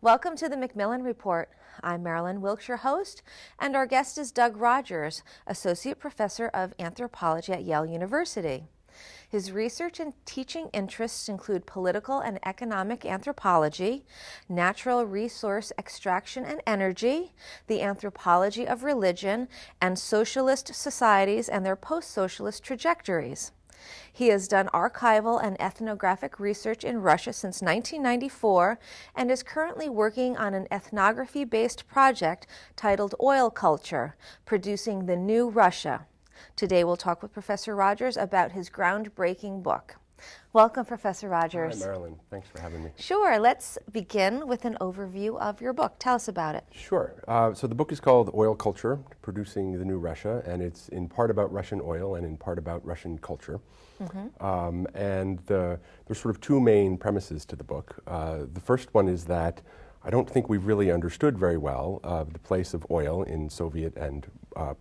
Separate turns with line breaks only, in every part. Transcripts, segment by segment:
Welcome to the Macmillan Report. I'm Marilyn Wilkes, your host, and our guest is Doug Rogers, Associate Professor of Anthropology at Yale University. His research and teaching interests include political and economic anthropology, natural resource extraction and energy, the anthropology of religion, and socialist societies and their post-socialist trajectories. He has done archival and ethnographic research in Russia since 1994 and is currently working on an ethnography-based project titled Oil Culture, Producing the New Russia. Today we'll talk with Professor Rogers about his groundbreaking book. Welcome, Professor Rogers.
Hi, Marilyn. Thanks for having me.
Sure. Let's begin with an overview of your book. Tell us about it.
Sure. So the book is called Oil Culture, Producing the New Russia, and it's in part about Russian oil and in part about Russian culture. And there's sort of two main premises to the book. The first one is that I don't think we've really understood very well the place of oil in Soviet and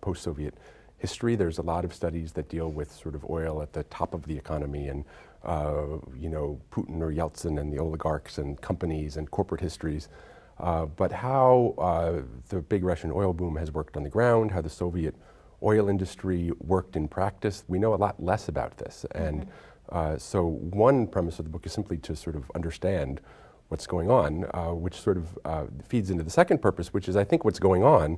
post-Soviet history. There's a lot of studies that deal with sort of oil at the top of the economy and Putin or Yeltsin and the oligarchs and companies and corporate histories. But how the big Russian oil boom has worked on the ground, how the Soviet oil industry worked in practice, we know a lot less about this. And so one premise of the book is simply to sort of understand what's going on, which sort of feeds into the second purpose, which is I think what's going on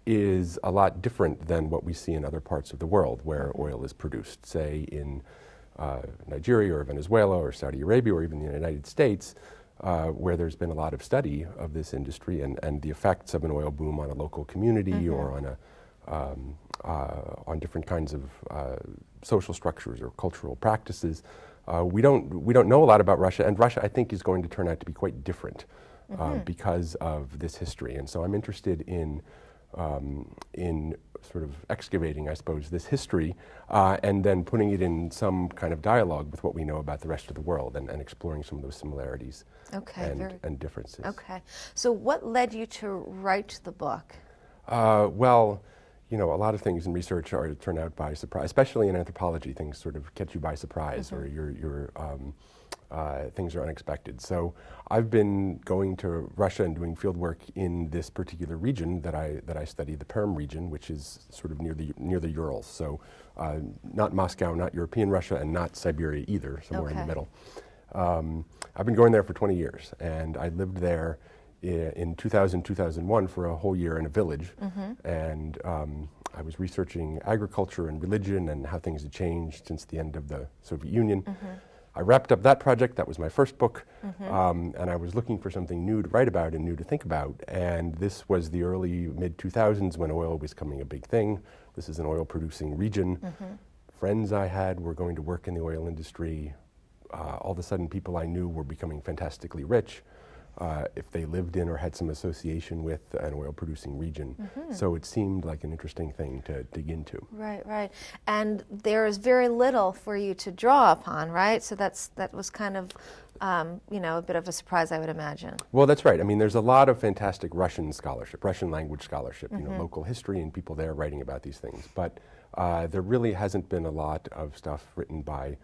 is a lot different than what we see in other parts of the world where oil is produced, say in Nigeria or Venezuela or Saudi Arabia or even the United States, where there's been a lot of study of this industry and the effects of an oil boom on a local community or on different kinds of social structures or cultural practices. We don't know a lot about Russia, and Russia I think is going to turn out to be quite different because of this history. And so I'm interested in sort of excavating, I suppose, this history and then putting it in some kind of dialogue with what we know about the rest of the world and exploring some of those similarities and differences.
Okay. So what led you to write the book?
Well, a lot of things in research turn out by surprise, especially in anthropology. Things sort of catch you by surprise or things are unexpected. So I've been going to Russia and doing field work in this particular region that I study, the Perm region, which is sort of near the Urals. So not Moscow, not European Russia, and not Siberia either, somewhere in the middle. I've been going there for 20 years, and I lived there in 2001 for a whole year in a village. And I was researching agriculture and religion and how things had changed since the end of the Soviet Union. I wrapped up that project. That was my first book. And I was looking for something new to write about and new to think about. And this was the early mid-2000s when oil was becoming a big thing. This is an oil-producing region. Friends I had were going to work in the oil industry. All of a sudden, people I knew were becoming fantastically rich if they lived in or had some association with an oil-producing region. So it seemed like an interesting thing to dig into.
Right. And there is very little for you to draw upon, right? So that was kind of, a bit of a surprise, I would imagine.
Well, that's right. I mean, there's a lot of fantastic Russian scholarship, Russian language scholarship, local history and people there writing about these things. But there really hasn't been a lot of stuff written by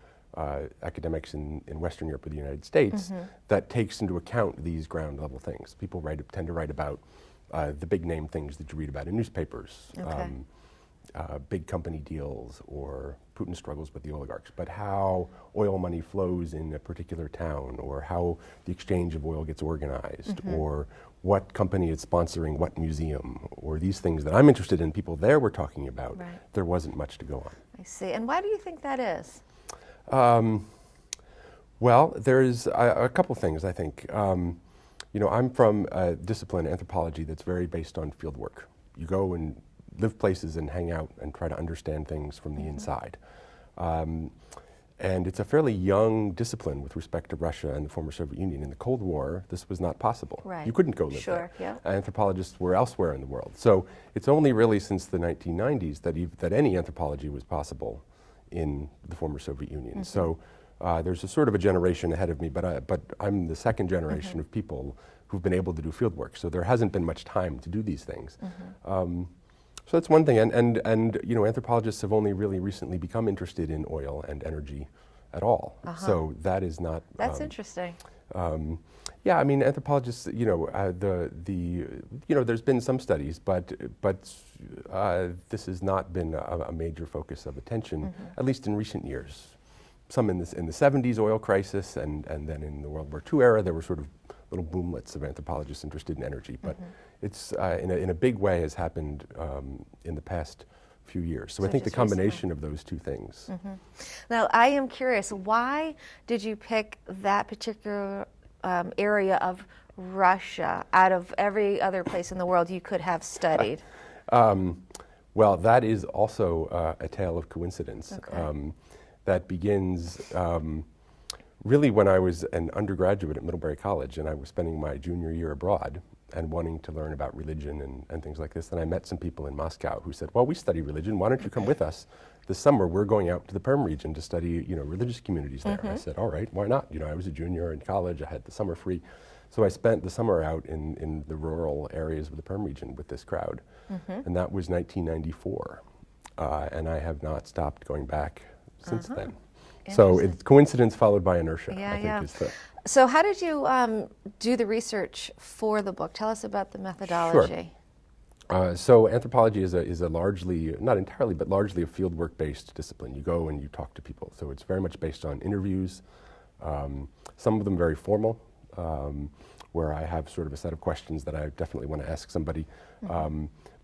academics in Western Europe or the United States that takes into account these ground level things. People tend to write about the big name things that you read about in newspapers, big company deals or Putin's struggles with the oligarchs, but how oil money flows in a particular town or how the exchange of oil gets organized or what company is sponsoring what museum or these things that I'm interested in, people there were talking about, there wasn't much to go on.
I see. And why do you think that is?
Well, there's a couple things, I think. I'm from a discipline, anthropology, that's very based on field work. You go and live places and hang out and try to understand things from the inside. And it's a fairly young discipline with respect to Russia and the former Soviet Union. In the Cold War, this was not possible. You couldn't go live there. Anthropologists were elsewhere in the world. So it's only really since the 1990s that any anthropology was possible in the former Soviet Union. So there's a sort of a generation ahead of me, but I'm the second generation of people who've been able to do field work. So there hasn't been much time to do these things. So that's one thing, and anthropologists have only really recently become interested in oil and energy at all. So that is not.
That's interesting.
Yeah, I mean, anthropologists, there's been some studies, but this has not been a major focus of attention, at least in recent years. Some in the 70s oil crisis, and then in the World War II era, there were sort of little boomlets of anthropologists interested in energy. But it's, in a big way, has happened in the past few years. So I think the combination of those two things.
Now, I am curious, why did you pick that particular area of Russia out of every other place in the world you could have studied?
Well, that is also a tale of coincidence.
Okay.
That begins really when I was an undergraduate at Middlebury College, and I was spending my junior year abroad and wanting to learn about religion and things like this. And I met some people in Moscow who said, well, we study religion. Why don't you come with us? This summer, we're going out to the Perm region to study, religious communities there. I said, all right, why not? I was a junior in college. I had the summer free. So I spent the summer out in the rural areas of the Perm region with this crowd. And that was 1994. And I have not stopped going back since then. So it's coincidence followed by inertia, I think is the...
So how did you do the research for the book? Tell us about the methodology.
Sure. So anthropology is a largely, not entirely, but largely a fieldwork-based discipline. You go and you talk to people. So it's very much based on interviews, some of them very formal, where I have sort of a set of questions that I definitely want to ask somebody.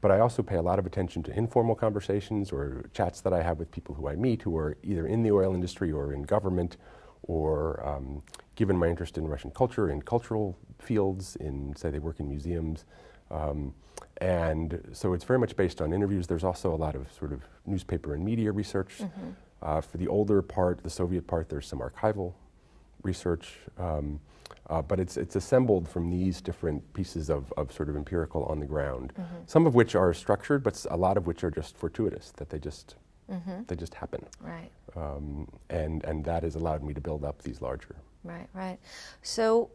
But I also pay a lot of attention to informal conversations or chats that I have with people who I meet who are either in the oil industry or in government, or given my interest in Russian culture, in cultural fields, in, say, they work in museums. And so it's very much based on interviews. There's also a lot of sort of newspaper and media research. For the older part, the Soviet part, there's some archival research. But it's assembled from these different pieces of sort of empirical on the ground, some of which are structured, but a lot of which are just fortuitous, that they just happen.
Right.
And that has allowed me to build up these larger.
Right. So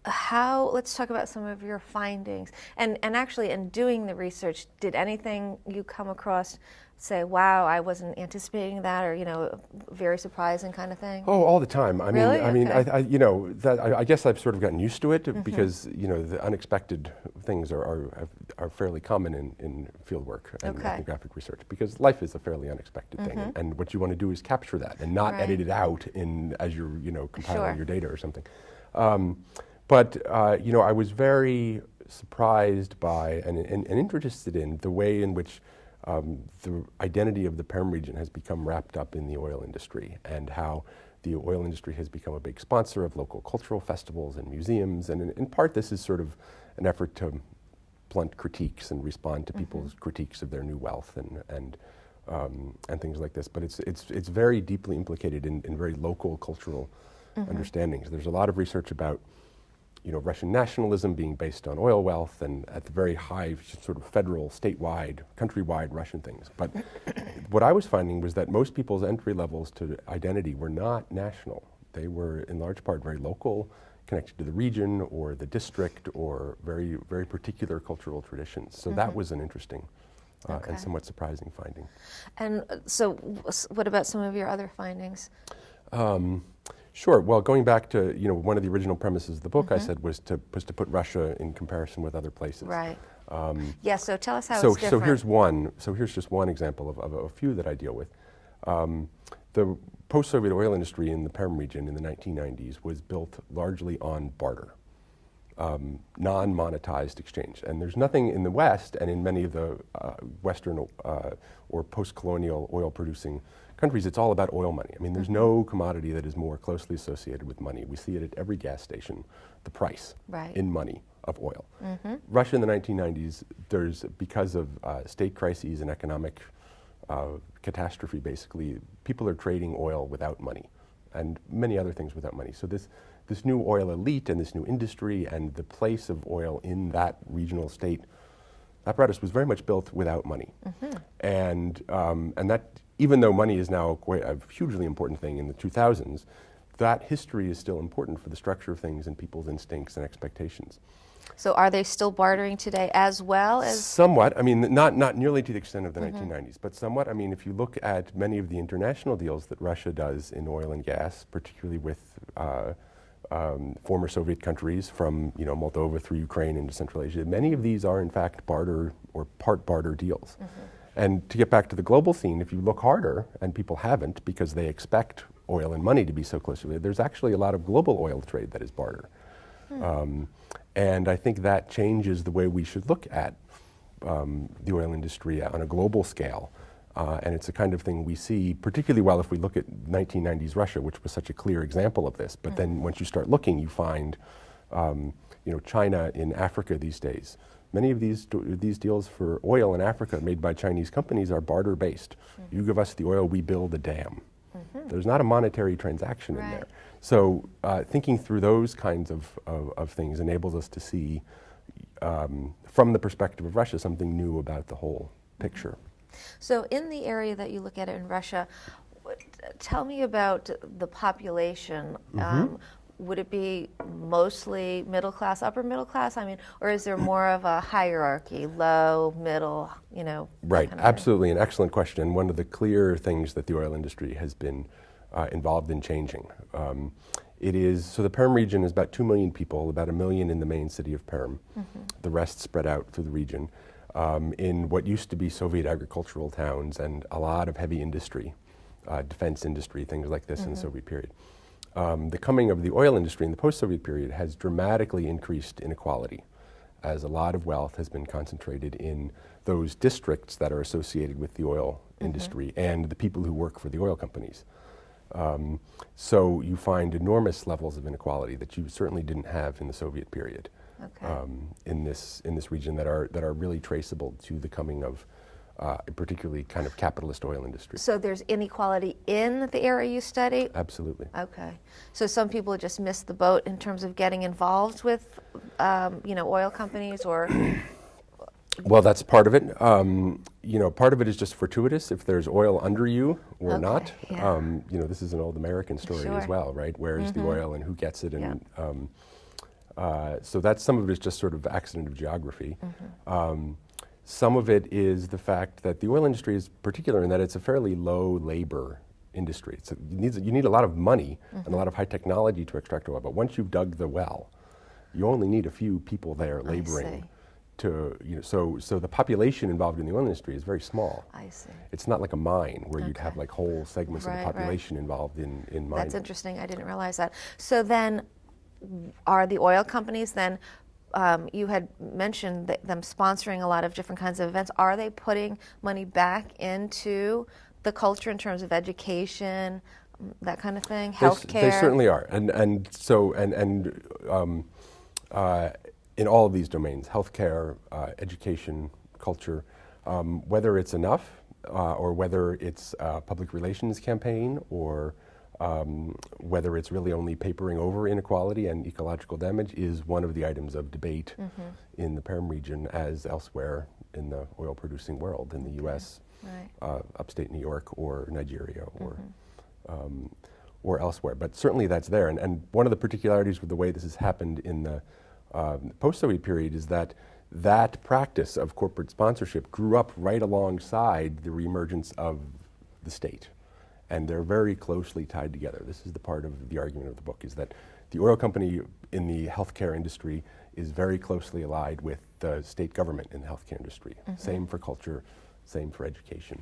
let's talk about some of your findings. And actually, in doing the research, did anything you come across say, wow, I wasn't anticipating that, or, very surprising kind of thing?
Oh, all the time. I
Really?
I guess I've sort of gotten used to it because, the unexpected things are fairly common in fieldwork and ethnographic research, because life is a fairly unexpected thing. And what you want to do is capture that and not edit it out as you're, compiling your data or something. But I was very surprised by and interested in the way in which the identity of the Perm region has become wrapped up in the oil industry, and how the oil industry has become a big sponsor of local cultural festivals and museums. And in part, this is sort of an effort to blunt critiques and respond to people's critiques of their new wealth and things like this. But it's very deeply implicated in very local cultural understandings. There's a lot of research about Russian nationalism being based on oil wealth, and at the very high sort of federal, statewide, countrywide Russian things. But what I was finding was that most people's entry levels to identity were not national. They were in large part very local, connected to the region or the district, or very, very particular cultural traditions. So that was an interesting and somewhat surprising finding.
And so what about some of your other findings?
Sure. Well, going back to one of the original premises of the book, I said was to put Russia in comparison with other places.
Right. So tell us how it's different.
So here's just one example of a few that I deal with. The post-Soviet oil industry in the Perm region in the 1990s was built largely on barter, non-monetized exchange. And there's nothing in the West and in many of the Western or post-colonial oil-producing countries, it's all about oil money. I mean, there's no commodity that is more closely associated with money. We see it at every gas station, the price in money of oil. Russia in the 1990s, because of state crises and economic catastrophe, basically, people are trading oil without money, and many other things without money. So this new oil elite and this new industry and the place of oil in that regional state apparatus was very much built without money. And that, even though money is now quite a hugely important thing in the 2000s, that history is still important for the structure of things and people's instincts and expectations.
So are they still bartering today as well as?
Somewhat. I mean, not nearly to the extent of the 1990s, but somewhat. I mean, if you look at many of the international deals that Russia does in oil and gas, particularly with former Soviet countries, from Moldova through Ukraine into Central Asia. Many of these are in fact barter or part barter deals. And to get back to the global scene, if you look harder, and people haven't because they expect oil and money to be so closely, there's actually a lot of global oil trade that is barter. And I think that changes the way we should look at the oil industry on a global scale. And it's the kind of thing we see, particularly well if we look at 1990s Russia, which was such a clear example of this. But then once you start looking, you find China in Africa these days. Many of these deals for oil in Africa made by Chinese companies are barter-based. You give us the oil, we build a dam. There's not a monetary transaction in there. So thinking through those kinds of things enables us to see, from the perspective of Russia, something new about the whole picture.
So in the area that you look at in Russia, tell me about the population. Would it be mostly middle class, upper middle class? I mean, or is there more of a hierarchy, low, middle,
Right,
kind of
absolutely, an excellent question. One of the clear things that the oil industry has been involved in changing. So the Perm region is about 2 million people, about 1 million in the main city of Perm. The rest spread out through the region. In what used to be Soviet agricultural towns and a lot of heavy industry, defense industry, things like this in the Soviet period. The coming of the oil industry in the post-Soviet period has dramatically increased inequality, as a lot of wealth has been concentrated in those districts that are associated with the oil industry and the people who work for the oil companies. So you find enormous levels of inequality that you certainly didn't have in the Soviet period. In this region that are really traceable to the coming of a particularly kind of capitalist oil industry.
So there's inequality in the area you study?
Absolutely.
Okay. So some people just missed the boat in terms of getting involved with, oil companies, or?
Well, that's part of it. Part of it is just fortuitous if there's oil under you or not.
Yeah.
This is an old American story as well, right? Where's the oil and who gets it? And so that's, some of it is just sort of accident of geography. Some of it is the fact that the oil industry is particular in that it's a fairly low labor industry. You need a lot of money and a lot of high technology to extract oil, but once you've dug the well, you only need a few people there laboring to, so the population involved in the oil industry is very small.
I see.
It's not like a mine where you'd have like whole segments of the population involved in mining.
That's interesting. I didn't realize that. So then, are the oil companies then, you had mentioned them sponsoring a lot of different kinds of events. Are they putting money back into the culture in terms of education, that kind of thing, healthcare?
They certainly are, and in all of these domains, healthcare, education, culture, whether it's enough or whether it's a public relations campaign or whether it's really only papering over inequality and ecological damage is one of the items of debate in the Perm region as elsewhere in the oil-producing world, in the U.S., upstate New York or Nigeria or elsewhere. But certainly that's there. And one of the particularities with the way this has happened in the post-Soviet period is that practice of corporate sponsorship grew up right alongside the reemergence of the state. And they're very closely tied together. This is the part of the argument of the book, is that the oil company in the healthcare industry is very closely allied with the state government in the healthcare industry. Same for culture, same for education.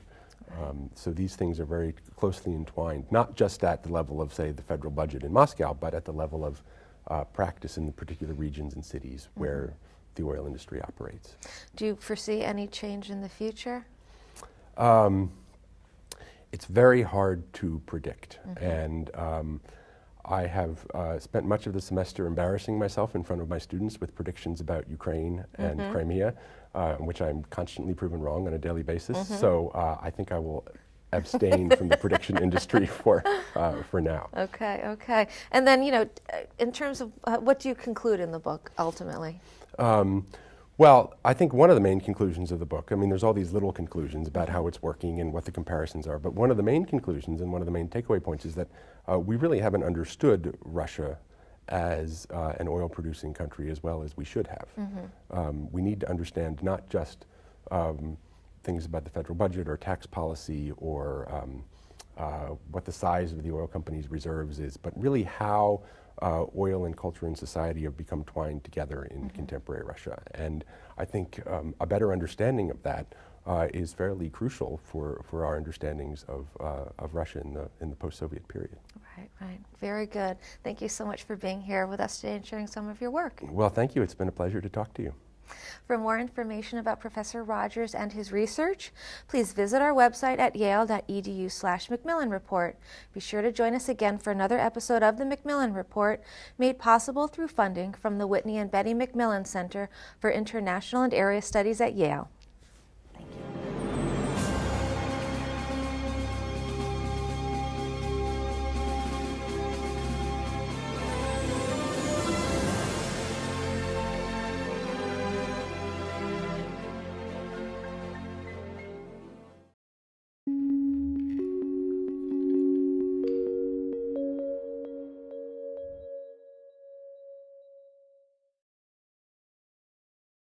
So these things are very closely entwined, not just at the level of, say, the federal budget in Moscow, but at the level of practice in the particular regions and cities where the oil industry operates.
Do you foresee any change in the future?
It's very hard to predict, and I have spent much of the semester embarrassing myself in front of my students with predictions about Ukraine and Crimea, in which I'm constantly proven wrong on a daily basis. So I think I will abstain from the prediction industry for now.
Okay. And then, in terms of what do you conclude in the book ultimately?
Well, I think one of the main conclusions of the book, there's all these little conclusions about how it's working and what the comparisons are, but one of the main conclusions and one of the main takeaway points is that we really haven't understood Russia as an oil-producing country as well as we should have. We need to understand not just things about the federal budget or tax policy or what the size of the oil company's reserves is, but really how oil and culture and society have become twined together in contemporary Russia. And I think a better understanding of that is fairly crucial for our understandings of Russia in the post-Soviet period.
Right. Very good. Thank you so much for being here with us today and sharing some of your work.
Well, thank you. It's been a pleasure to talk to you.
For more information about Professor Rogers and his research, please visit our website at yale.edu/Macmillan Report. Be sure to join us again for another episode of the Macmillan Report, made possible through funding from the Whitney and Betty Macmillan Center for International and Area Studies at Yale.